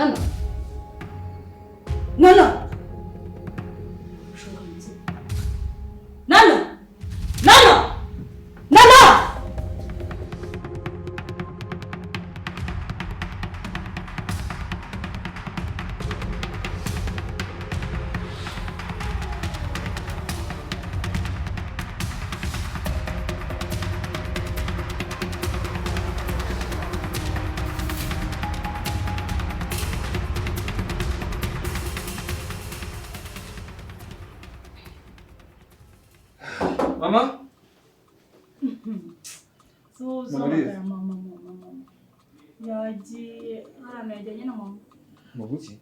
Nana. Nana. Nana. Nana. Nana. Mama? So mama. Yagiye hano yajyanye na mama. Mu buki?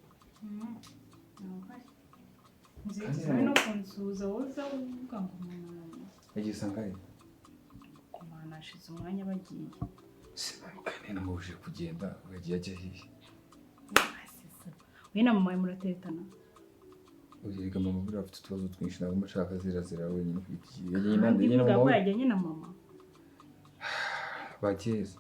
Nzi no kunsuza woza uvuga ngo mama. Yagiye sangaye. Kumana ashize umwanya bagiye. Simarukane namubuje kugenda yagiye ajya hiye. We na mama muratetana. Uriga mama buri afite utubazo twinshi ntabwo mushaka zira wenyine kwitiye. Yagiye na mama. Yajyanye na mama. Bageze.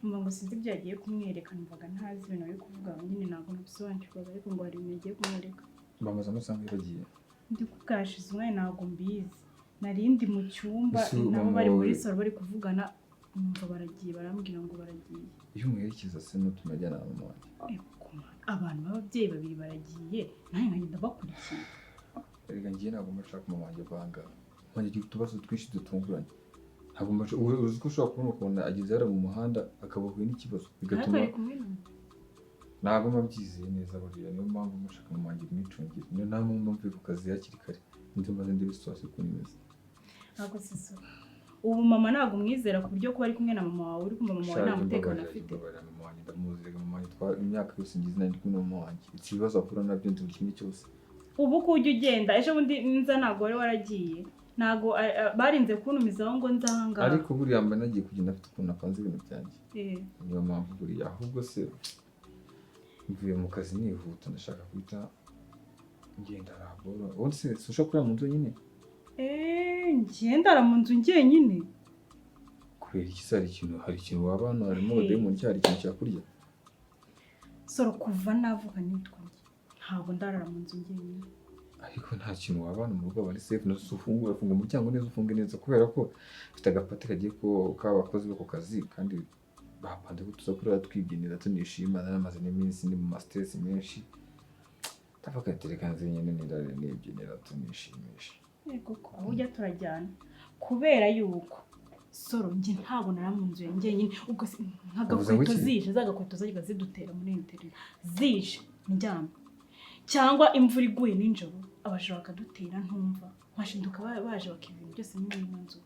Mama ngo sinzi ibyo yagiye kumwereka numvaga ntazi ibintu ari kuvuga nyine ntabwo nabisobanukirwaga ariko ngo hari ibintu yagiye kumwereka. Bamaze amusanga bagiye. Ndi kukashize umwanya ntabwo mbizi. Narindi mu cyumba nabo bari muri salo bari kuvugana numva baragiye barambwira ngo baragiye. Iyo umuherekeza se n'utumajyana na mama. Abantu b'ababyeyi babiri baragiye nawe nkagenda bakurikiye. Erega ngiye ntabwo mbashaka mama wanjye kwanga. Ngiye utubazo twinshi dutunguranye. Ntabwo uzi ko ushobora kubona ukuntu ageze hariya mu muhanda akabahuye n'ikibazo bigatuma ntabwo mbabyizeye neza buriya niyo mpamvu mushaka mama wanjye mwicungire niyo nta mpamvu mvuye ku kazi hakiri kare nzi mbaze ndibisose ukuntu imeze. Ntabwo siso ubu mama ntabwo mwizera ku buryo kuba ari kumwe na mama wawe uri kumva mama wawe nta mutekano afite. Mama wanjye ndamuzi mama wanjye imyaka yose ngize nari kumwe na mama wanjye ikibazo akura nabyo nzi buri kimwe cyose. Ubu ko ujya ugenda ejo bundi nza ntabwo wari waragiye ntabwo barinze kuntumizaho ngo nzahanga. Ariko buriya mba nagiye kugenda afite ukuntu apanze ibintu byanjye. Niyo mpamvu buriya ahubwo se mvuye mu kazi nihuta ndashaka guhita ngenda raboro. Wowe se ushaka kurara mu nzu nyine? Ngendara mu nzu njyenyine. Kubera iki se hari ikintu waba hano harimo dayimoni cyari ikintu cyakurya? Soro kuva navuga nitwa ntabwo ndarara mu nzu njyenyine. Ariko nta kintu waba hano mu rugo bari safe no ufungura funga umuryango neza ufunge neza kubera ko ufite agapati kagiye ko kabakozi bo ku kazi kandi bapanze gutuza kurara twibyinira tunishima namaze n'iminsi ni mu stress menshi. Tavuga telekanze nyine nirare nibyinira tunishimisha. Yego ko aho ujya turajyana kubera yuko Soro nje ntabwo naramunzuye njyenyine ubwo nkagakweto zije zagakweto zajya zidutera muri interview zije njyana cyangwa imvura iguye ninjoro abashaka bakadutera ntumva bashinduka baje bakibintu byose muri iyo nzu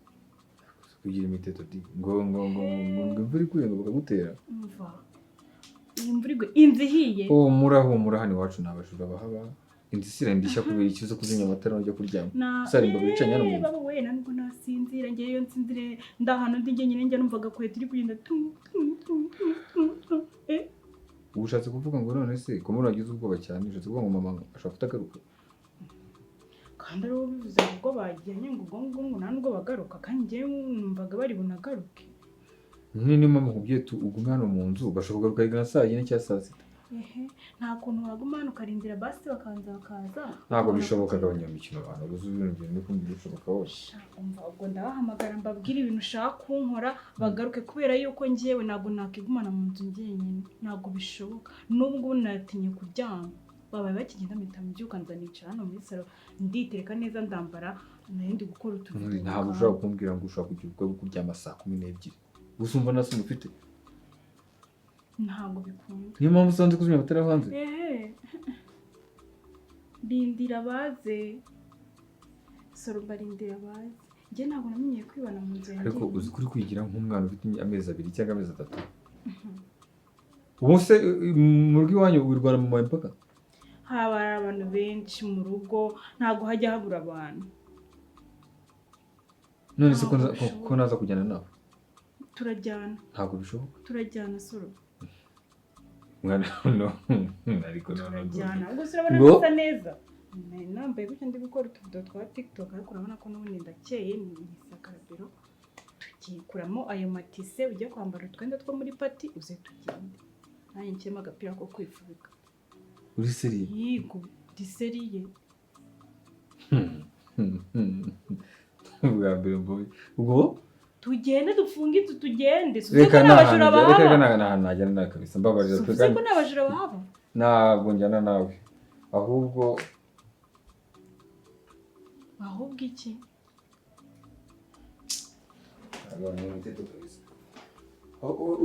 kugira imiteto di ngo imvura iguye ngo bakagutera umva imvura iguye inzihiye muraho hano iwacu nabashura bahaba indisira ndishya kubera ikizo kuzimya amatara no kuryama sari mba bicanye hano mu baba we nango nasinzira ngiye yo nsinzire ndahano ndi nyine njye numvaga kwe turi kugenda ubushatse kuvuga ngo none se ko muragize ubwoba cyane ushatse kuvuga ngo mama ashaka kutagaruka kandi ari bivuze ngo bagiyanye ngo ngo nanubwo bagaruka kandi ngiye numvaga bari bunagaruke niyo mama kubye ugume hano mu nzu bashoboka kugaruka saa 4 cyangwa saa 6. Nta kuntu waguma hano ukarindira basi bakaza ntabwo bishoboka gabanya imikino abantu ubuze ibintu byo kumva bishoboka hose. Umva ubwo ndabahamagara mbabwira ibintu ushaka kunkora bagaruke kubera yuko ngiyewe ntabwo nakigumana mu nzu njyenyine ntabwo bishoboka nubwo natinye kuryama baba bakigenda mpita mbyuka nzanicara hano muri salo nditereka neza ndambara narindi gukora utuvuga. Ntabwo ushaka kumbwira ngo ushaka kugira kuryama saa 12 gusa umva nasi mufite ntabwo bikunda. Niyo mpamvu usanze kuzimya amatara hanze. Rindira baze. Soro barindira baze. Njye ntabwo namenye kwibana mu nzu yanjye. Ariko uzi kuri kwigira nk'umwana ufite amezi 2 cyangwa amezi 3. Ubu se mu rugo iwanyu wirwana mu mpaka? Haba abantu benshi mu rugo ntabwo hajya habura abantu. None se ko naza kujyana nawe? Turajyana. Ntabwo bishoboka. Turajyana Soro. Mwana no ariko turajyana. Ubwo urabona bisa neza. Nambaye gutya ndi gukora utuvido twa TikTok ariko urabona ko n'ubundi ndakeye ni isakarabero. Tugiye kuramo ayo matise ujye kwambara utwenda two muri party uze tugende. nanjye nshyiremo agapira ko kwifubika. Uri seriye? Yego ndi seriye. Ubwa mbere mboye ubwo tugende dufunge inzu tugende. reka n'abajura bahaba. reka najyana nawe kabisa mbabarira twe kandi ko n'abajura bahaba. ntabwo njyana nawe ahubwo iki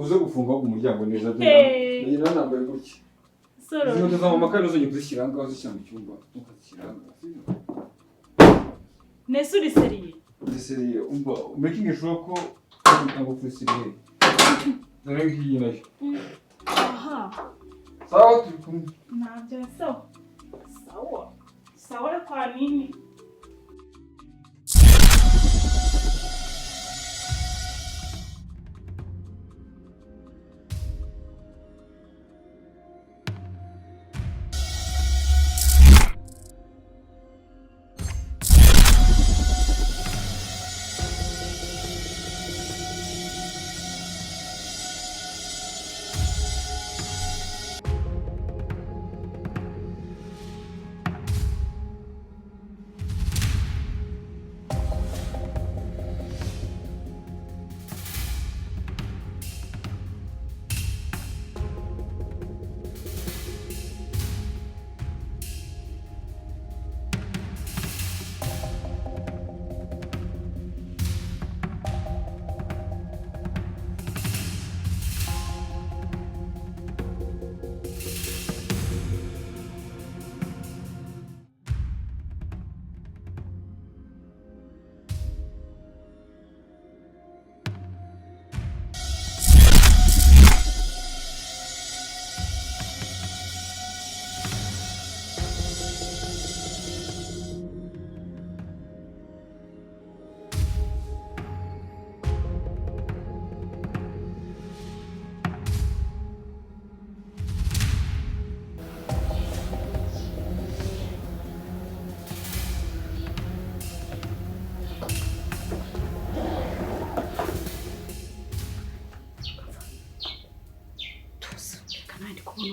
uze gufunga umuryango neza dore nambaye gutya soro izo za mama kandi uzongera kuzishyira ngaho zishyira mu cyumba ukazishyira nese uri seriye? Seriye umva making sure ko ntabwo kuri seriye dore ngiyi nayo aha sawa turi kumwe nabyo sawa kwa nini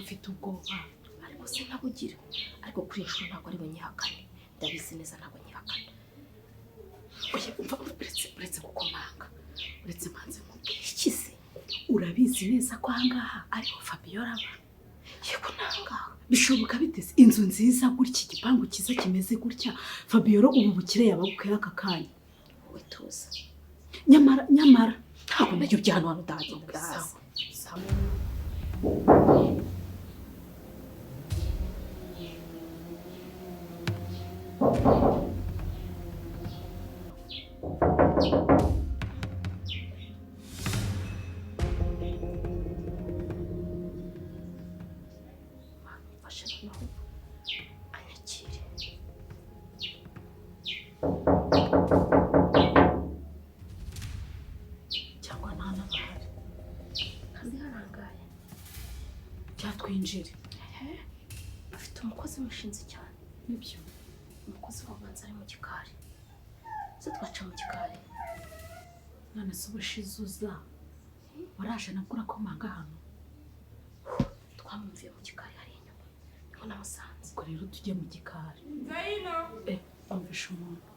ufite ubwoba ariko se ntabugira ariko kuri ishuri ntabwo ari bunyihakane ndabizi neza ntabwo nyihakane oya umva uretse gukomanga uretse manze mubwira iki se urabizi neza ko ahangaha ariho Fabiola aba yego nangaha bishoboka biteze inzu nziza gutya igipangu cyiza kimeze gutya Fabiola ubu bukire yabagukaye aka kanya wowe tuza nyamara ntabwo najyo byano hano ndagenda sawa twinjire afite umukozi mushinze cyane nibyo umukozi wabanza ari mu gikari se twaca mu gikari none se ubushizuza waraje nabwo komanga hano twamumviye mu gikari hari inyuma niho namusanze ubwo rero tujye mu gikari umvisha umuntu